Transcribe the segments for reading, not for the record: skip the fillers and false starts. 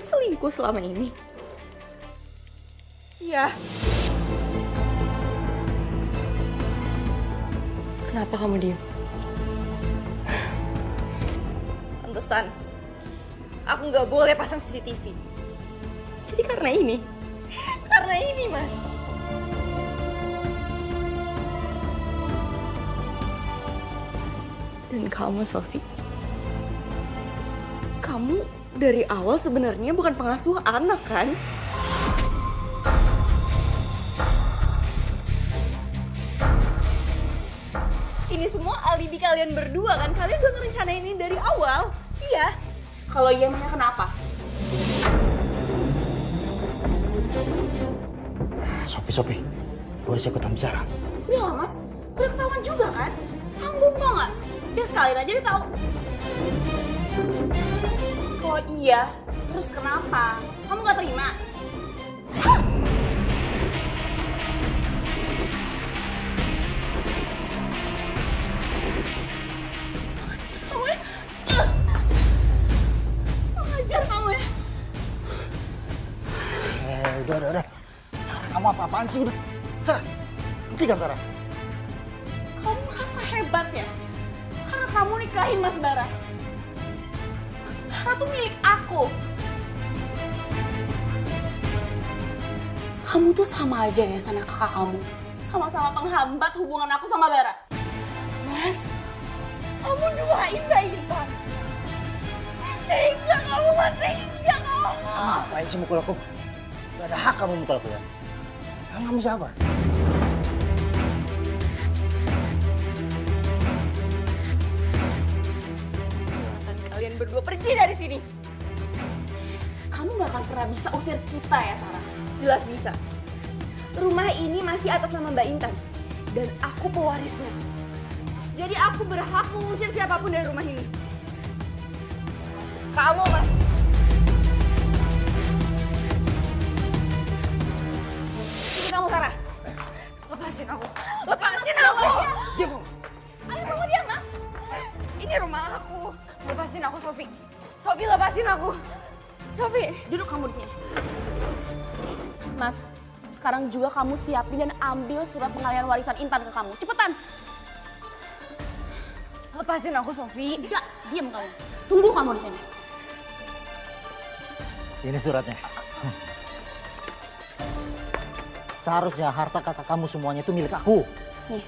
selingkuh selama ini? Iya. Kenapa kamu diem? Pantesan. Aku nggak boleh pasang CCTV. Jadi karena ini. Karena ini, Mas. Dan kamu, Sofi. Kamu dari awal sebenarnya bukan pengasuh anak, kan? Ini semua alibi kalian berdua, kan? Kalian udah ngerencanain ini dari awal. Iya. Kalau iya, emangnya kenapa? Sopi, gue harus ikutan bicara. Udah lah mas, udah ketahuan juga kan? Tanggung tau gak? Ya sekalian aja dia tahu. Kalau iya, terus kenapa? Kamu gak terima? Pengajar kamu ya? Udah. Sarah, kamu apa-apaan sih udah? Sarah, hentikan Sarah. Kamu merasa hebat ya? Karena kamu nikahin Mas Bara. Mas Bara tuh milik aku. Kamu tuh sama aja ya sama kakak kamu. Sama-sama penghambat hubungan aku sama Bara. Mas, kamu duain Mbak Intan. Tega kamu, Mas. Tega kamu. Ngapain sih mukul aku? Gak ada hak kamu mukul aku ya. Kamu siapa? Silahkan kalian berdua pergi dari sini. Kamu gak akan pernah bisa usir kita ya, Sarah. Jelas bisa. Rumah ini masih atas nama Mbak Intan. Dan aku pewarisnya. Jadi aku berhak mengusir siapapun dari rumah ini. Kamu, Mas. Ini kamu, Sarah. Lepasin aku. Lepasin aku. Diam kamu. Ayo kamu diam, Mas. Ini rumah aku. Lepasin aku, Sofi. Sofi, lepasin aku. Sofi. Duduk kamu di sini. Mas, sekarang juga kamu siapin dan ambil surat pengalihan warisan Intan ke kamu. Cepetan. Lepasin aku, Sofi. Tidak, diam kamu. Tunggu kamu di sini. Ini suratnya. Seharusnya harta kakak kamu semuanya itu milik aku. Nih,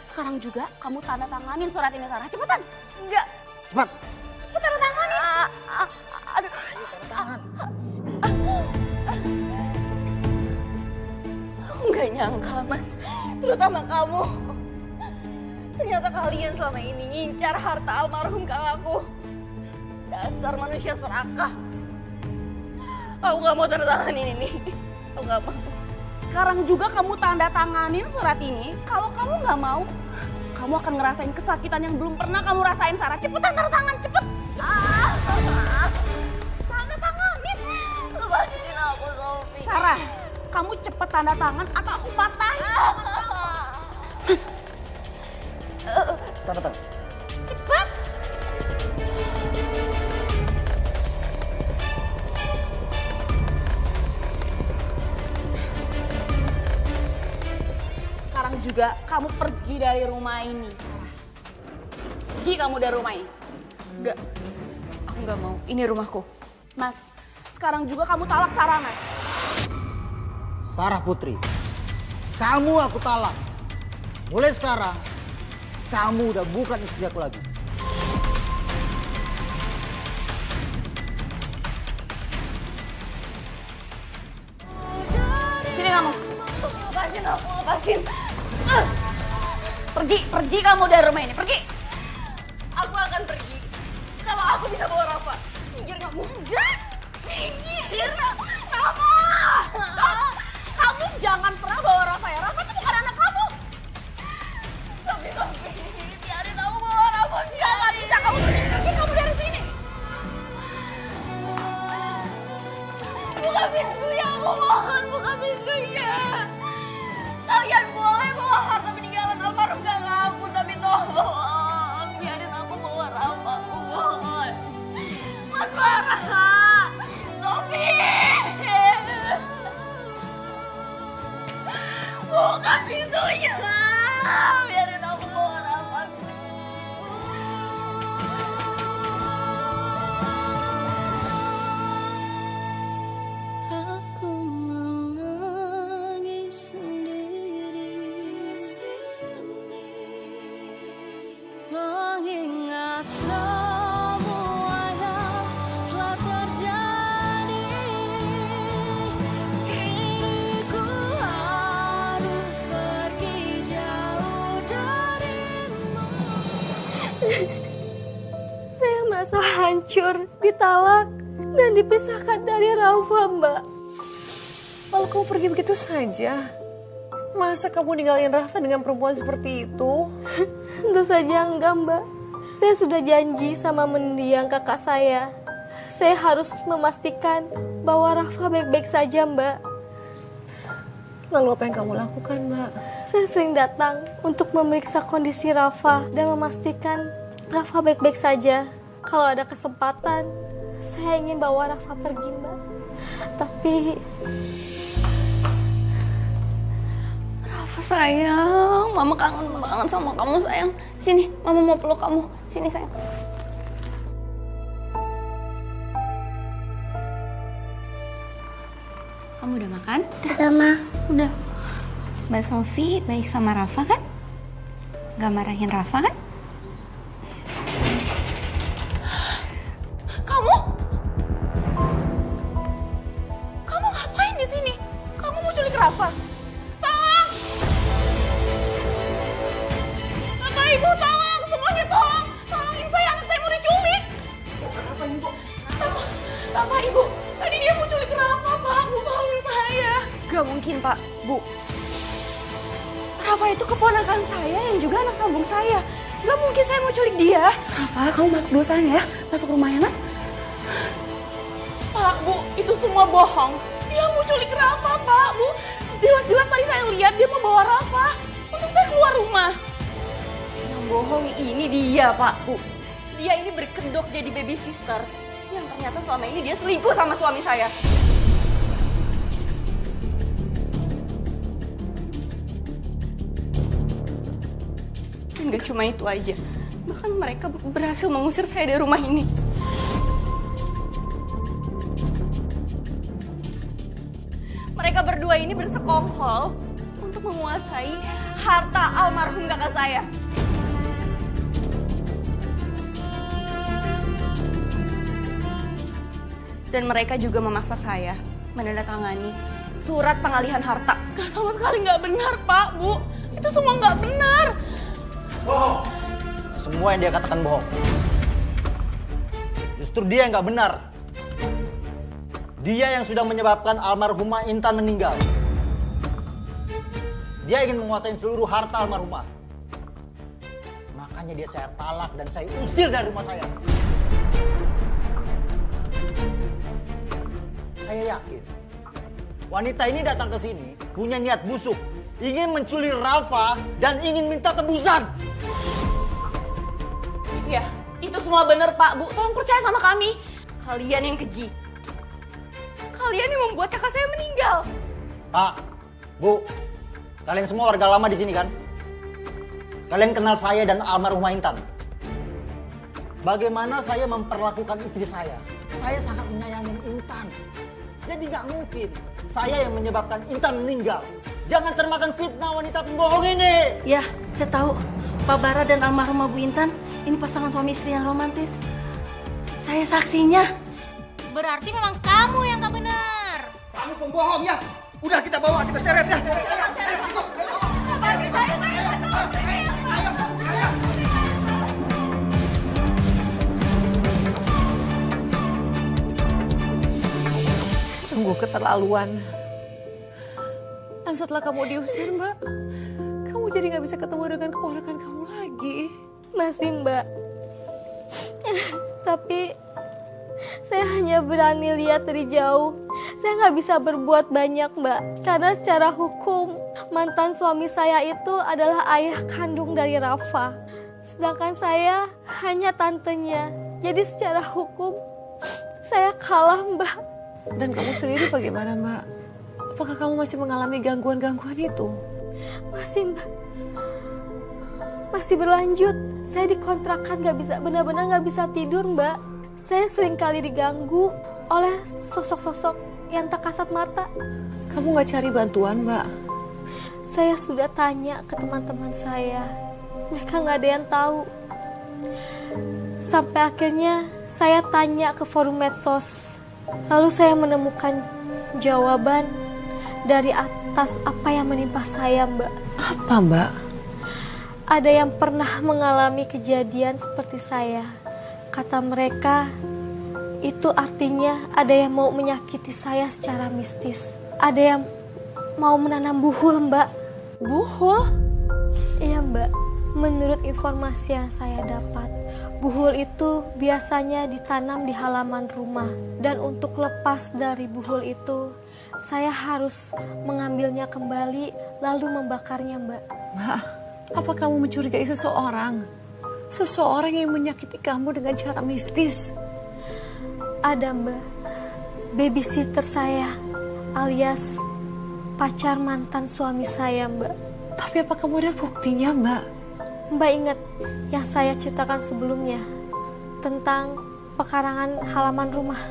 sekarang juga kamu tanda tanganin surat ini, Sarah. Cepetan. Enggak. Cepat. Cepetan tanda tanganin. Aduh. Tangan. Aku nggak nyangka, Mas. Terutama kamu. Ternyata kalian selama ini ngincar harta almarhum kakakku. Dasar manusia serakah. Aku nggak mau tanda tanganin ini. Aku nggak mau. Sekarang juga kamu tanda tanganin surat ini. Kalau kamu nggak mau, kamu akan ngerasain kesakitan yang belum pernah kamu rasain, Sarah. Cepetan tanda tangan, cepet. Tanda tanganin. Lepasin aku, Sofi. Sarah, kamu cepet tanda tangan atau aku patahin. Tanda tangan. Cepet. Sekarang juga kamu pergi dari rumah ini, Sarah. Pergi kamu dari rumah ini. Enggak. Aku nggak mau. Ini rumahku. Mas, sekarang juga kamu talak Sarah, Mas. Sarah Putri, kamu aku talak. Mulai sekarang, kamu udah bukan istri aku lagi. Sini kamu. Lepasin aku, lepasin. Pergi kamu dari rumah ini, pergi. Aku akan pergi. Kalau aku bisa bawa Rafa. Minggir kamu. Enggak. Minggir. Rafa. Kamu jangan pernah bawa Rafa ya. Rafa itu bukan anak kamu. Sofi, biarin aku bawa Rafa. Jangan bisa kamu pergi kamu dari sini. Buka pintunya, aku mohon. Buka pintunya. Kalian boleh bawa harta peninggalan almarhum kakak aku. Tapi tolong. Biarin aku bawa Rafa. Aku mohon. Mas Farah. merasa hancur, ditalak, dan dipisahkan dari Rafa, Mbak. Lalu kamu pergi begitu saja? Masa kamu ninggalin Rafa dengan perempuan seperti itu? Tentu saja enggak, Mbak. Saya sudah janji sama mendiang kakak saya. Saya harus memastikan bahwa Rafa baik-baik saja, Mbak. Lalu apa yang kamu lakukan, Mbak? Saya sering datang untuk memeriksa kondisi Rafa dan memastikan Rafa baik-baik saja. Kalau ada kesempatan, saya ingin bawa Rafa pergi, Mbak. Tapi Rafa sayang, mama kangen banget sama kamu sayang. Sini, mama mau peluk kamu. Sini sayang. Kamu udah makan? udah, Ma. Udah. Mbak Sofi baik sama Rafa kan? Gak marahin Rafa kan? Kamu? Kamu ngapain di sini? Kamu mau culik Rafa? Tolong! Bapak Ibu tolong! Semuanya tolong! Tolongin saya, anak saya mau diculik! Apa Ibu? Bapak Ibu, tadi dia mau culik Rafa, Pak. Bu, tolongin saya. Gak mungkin, Pak. Bu. Rafa itu keponakan saya yang juga anak sambung saya. Gak mungkin saya mau culik dia. Rafa, kamu masuk dulu sayang ya. Masuk rumahnya, nak. Pak, Bu, itu semua bohong. Dia mau culik Rafa, Pak, Bu. Jelas-jelas tadi saya lihat dia mau bawa Rafa untuk saya keluar rumah. Yang bohong ini dia, Pak, Bu. Dia ini berkedok jadi baby sister. Yang ternyata selama ini dia selingkuh sama suami saya. Dan gak cuma itu aja. Bahkan mereka berhasil mengusir saya dari rumah ini. Mereka berdua ini bersekongkol untuk menguasai harta almarhum kakak saya. Dan mereka juga memaksa saya menandatangani surat pengalihan harta. Gak sama sekali nggak benar, Pak, Bu. Itu semua nggak benar. Bohong. Semua yang dia katakan bohong. Justru dia yang nggak benar. Dia yang sudah menyebabkan almarhumah Intan meninggal. Dia ingin menguasai seluruh harta almarhumah. Makanya dia saya talak dan saya usir dari rumah saya. Saya yakin wanita ini datang ke sini punya niat busuk, ingin menculik Rafa dan ingin minta tebusan. Iya, itu semua benar, Pak, Bu. Tolong percaya sama kami. Kalian yang keji. Kalian yang membuat kakak saya meninggal. Pak, Bu, kalian semua warga lama di sini kan? Kalian kenal saya dan almarhumah Intan. Bagaimana saya memperlakukan istri saya? Saya sangat menyayangi Intan. Jadi nggak mungkin saya yang menyebabkan Intan meninggal. Jangan termakan fitnah wanita pembohong ini. Ya, saya tahu Pak Bara dan almarhumah Bu Intan ini pasangan suami istri yang romantis. Saya saksinya. Berarti memang kamu yang gak benar. Kamu pembohong ya. Udah kita bawa, kita seret ya. Sungguh keterlaluan. Dan setelah kamu diusir, Mbak, kamu jadi nggak bisa ketemu dengan keponakan kamu lagi. Masih, Mbak. Tapi saya hanya berani lihat dari jauh. Saya nggak bisa berbuat banyak, Mbak. Karena secara hukum, mantan suami saya itu adalah ayah kandung dari Rafa. Sedangkan saya hanya tantenya. Jadi secara hukum, saya kalah, Mbak. Dan kamu sendiri bagaimana, Mbak? Apakah kamu masih mengalami gangguan-gangguan itu? Masih, Mbak. Masih berlanjut. Saya dikontrakan benar-benar nggak bisa tidur, Mbak. Saya sering kali diganggu oleh sosok-sosok yang tak kasat mata. Kamu nggak cari bantuan, Mbak? Saya sudah tanya ke teman-teman saya. Mereka nggak ada yang tahu. Sampai akhirnya saya tanya ke forum medsos. Lalu saya menemukan jawaban dari atas apa yang menimpa saya, Mbak. Apa, Mbak? Ada yang pernah mengalami kejadian seperti saya. Kata mereka, itu artinya ada yang mau menyakiti saya secara mistis. Ada yang mau menanam buhul, Mbak. Buhul? Iya, Mbak. Menurut informasi yang saya dapat, buhul itu biasanya ditanam di halaman rumah. Dan untuk lepas dari buhul itu, saya harus mengambilnya kembali lalu membakarnya, Mbak. Mbak, apa kamu mencurigai seseorang? Seseorang yang menyakiti kamu dengan cara mistis? Ada, Mbak. Babysitter saya alias pacar mantan suami saya, Mbak. Tapi apa kamu ada buktinya, Mbak? Mbak ingat yang saya ceritakan sebelumnya tentang pekarangan halaman rumah.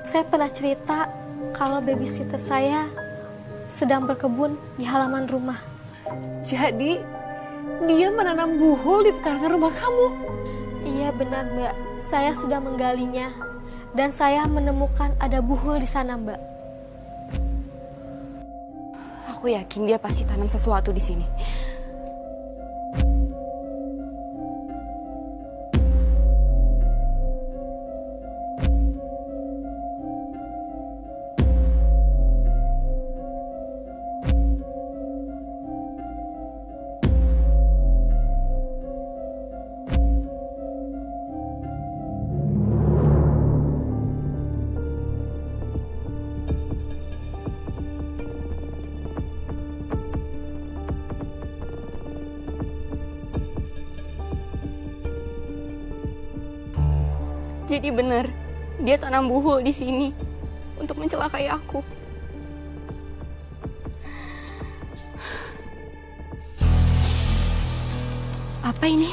Saya pernah cerita kalau babysitter saya sedang berkebun di halaman rumah. Jadi, dia menanam buhul di pekarangan rumah kamu? Iya benar, Mbak. Saya sudah menggalinya dan saya menemukan ada buhul di sana, Mbak. Aku yakin dia pasti tanam sesuatu di sini. Jadi benar, dia tanam buhul di sini untuk mencelakai aku. Apa ini?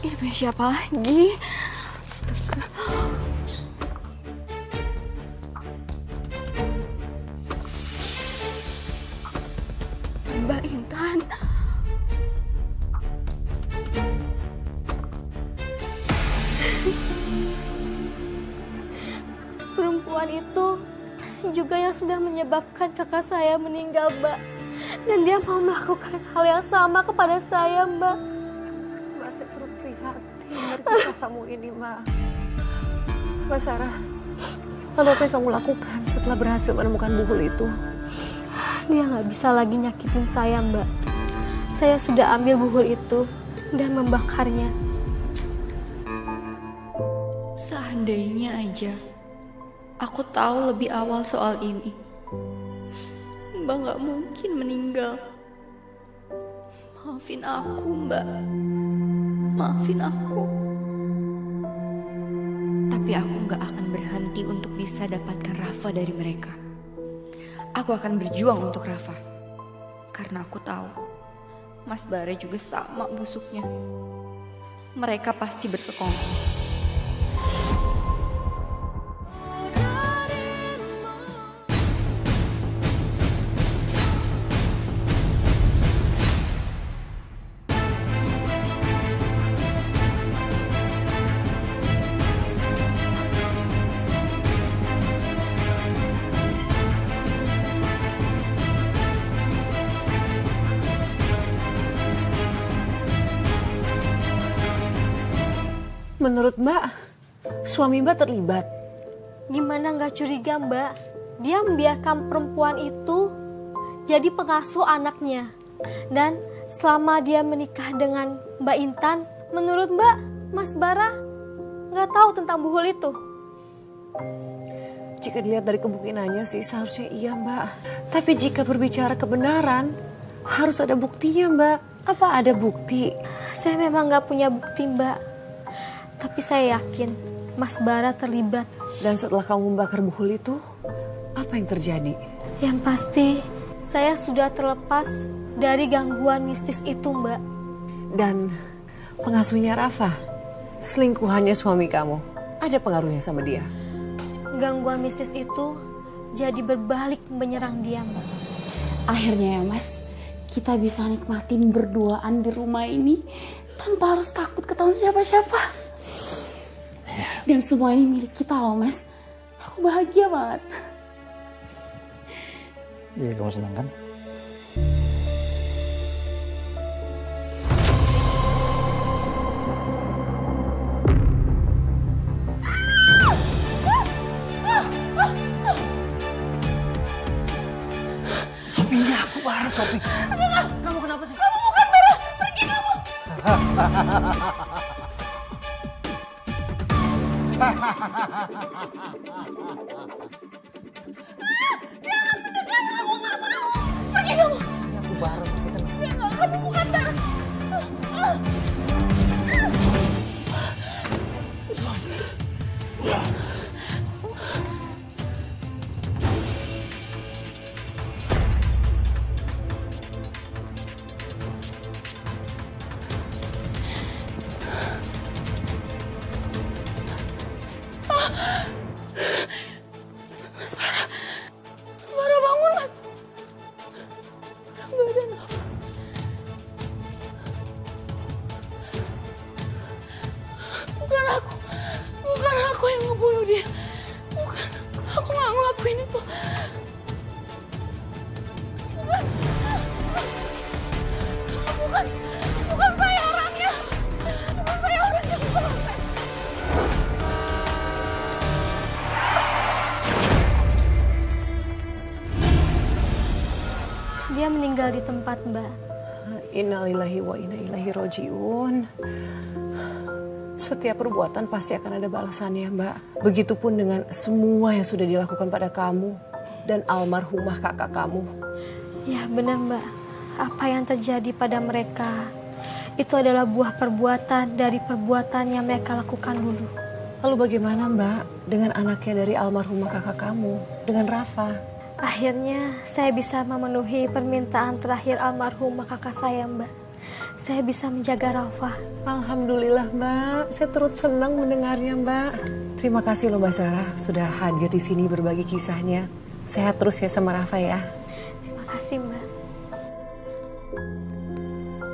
Ini punya siapa lagi? Mbak Intan. Perempuan itu juga yang sudah menyebabkan kakak saya meninggal, Mbak. Dan dia mau melakukan hal yang sama kepada saya, Mbak. Mbak, saya turut prihatin dari kisah kamu ini, Mbak. Mbak Sarah, lalu apa yang kamu lakukan setelah berhasil menemukan buhul itu? Dia nggak bisa lagi nyakitin saya, Mbak. Saya sudah ambil buhul itu dan membakarnya. Seandainya aja aku tahu lebih awal soal ini, Mbak nggak mungkin meninggal. Maafin aku, Mbak. Maafin aku. Tapi aku nggak akan berhenti untuk bisa dapatkan Rafa dari mereka. Aku akan berjuang untuk Rafa. Karena aku tahu Mas Bara juga sama busuknya. Mereka pasti bersekongkol. Menurut Mbak, suami Mbak terlibat. Gimana nggak curiga, Mbak? Dia membiarkan perempuan itu jadi pengasuh anaknya. Dan selama dia menikah dengan Mbak Intan, menurut Mbak, Mas Bara nggak tahu tentang buhul itu. Jika dilihat dari kemungkinannya sih seharusnya iya, Mbak. Tapi jika berbicara kebenaran, harus ada buktinya, Mbak. Apa ada bukti? Saya memang nggak punya bukti, Mbak. Tapi saya yakin Mas Bara terlibat. Dan setelah kamu membakar buhul itu, apa yang terjadi? Yang pasti, saya sudah terlepas dari gangguan mistis itu, Mbak. Dan pengasuhnya Rafa, selingkuhannya suami kamu, ada pengaruhnya sama dia? Gangguan mistis itu jadi berbalik menyerang dia, Mbak. Akhirnya ya Mas, kita bisa nikmatin berduaan di rumah ini tanpa harus takut ketahuan siapa-siapa. Dan semua ini milik kita loh Mas. Aku bahagia banget. Iya, kamu senang kan? Sophie, ini aku Bara, Sophie. Kamu kenapa sih? Kamu bukan Bara, pergi kamu. Jangan mendekat, aku gak mau. Pergi kamu. Ini aku Bara, Sophie, tenang. Enggak, kamu bukan Bara. Sophie. Bara bangun Mas. Gak ada nafas. Bukan aku yang ngebunuh dia. Bukan, aku gak ngelakuin itu. Bukan saya orangnya. Bukan saya orangnya. Bukan saya. Dia meninggal di tempat, Mbak. Innalillahi wa inna ilaihi roji'un. Setiap perbuatan pasti akan ada balasannya, Mbak. Begitupun dengan semua yang sudah dilakukan pada kamu dan almarhumah kakak kamu. Ya benar, Mbak. Apa yang terjadi pada mereka itu adalah buah perbuatan dari perbuatan yang mereka lakukan dulu. Lalu bagaimana, Mbak, dengan anaknya dari almarhumah kakak kamu, dengan Rafa? Akhirnya saya bisa memenuhi permintaan terakhir almarhumah kakak saya, Mbak. Saya bisa menjaga Rafa. Alhamdulillah, Mbak. Saya turut senang mendengarnya, Mbak. Terima kasih loh Mbak Sarah sudah hadir di sini berbagi kisahnya. Sehat terus ya sama Rafa ya. Terima kasih, Mbak.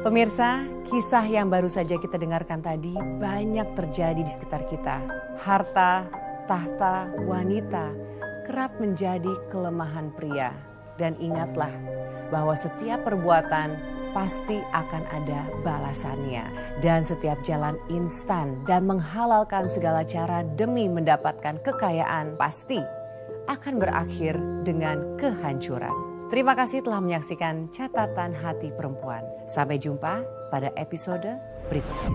Pemirsa, kisah yang baru saja kita dengarkan tadi banyak terjadi di sekitar kita. Harta, tahta, wanita kerap menjadi kelemahan pria. Dan ingatlah bahwa setiap perbuatan pasti akan ada balasannya. Dan setiap jalan instan dan menghalalkan segala cara demi mendapatkan kekayaan pasti akan berakhir dengan kehancuran. Terima kasih telah menyaksikan Catatan Hati Perempuan. Sampai jumpa pada episode berikutnya.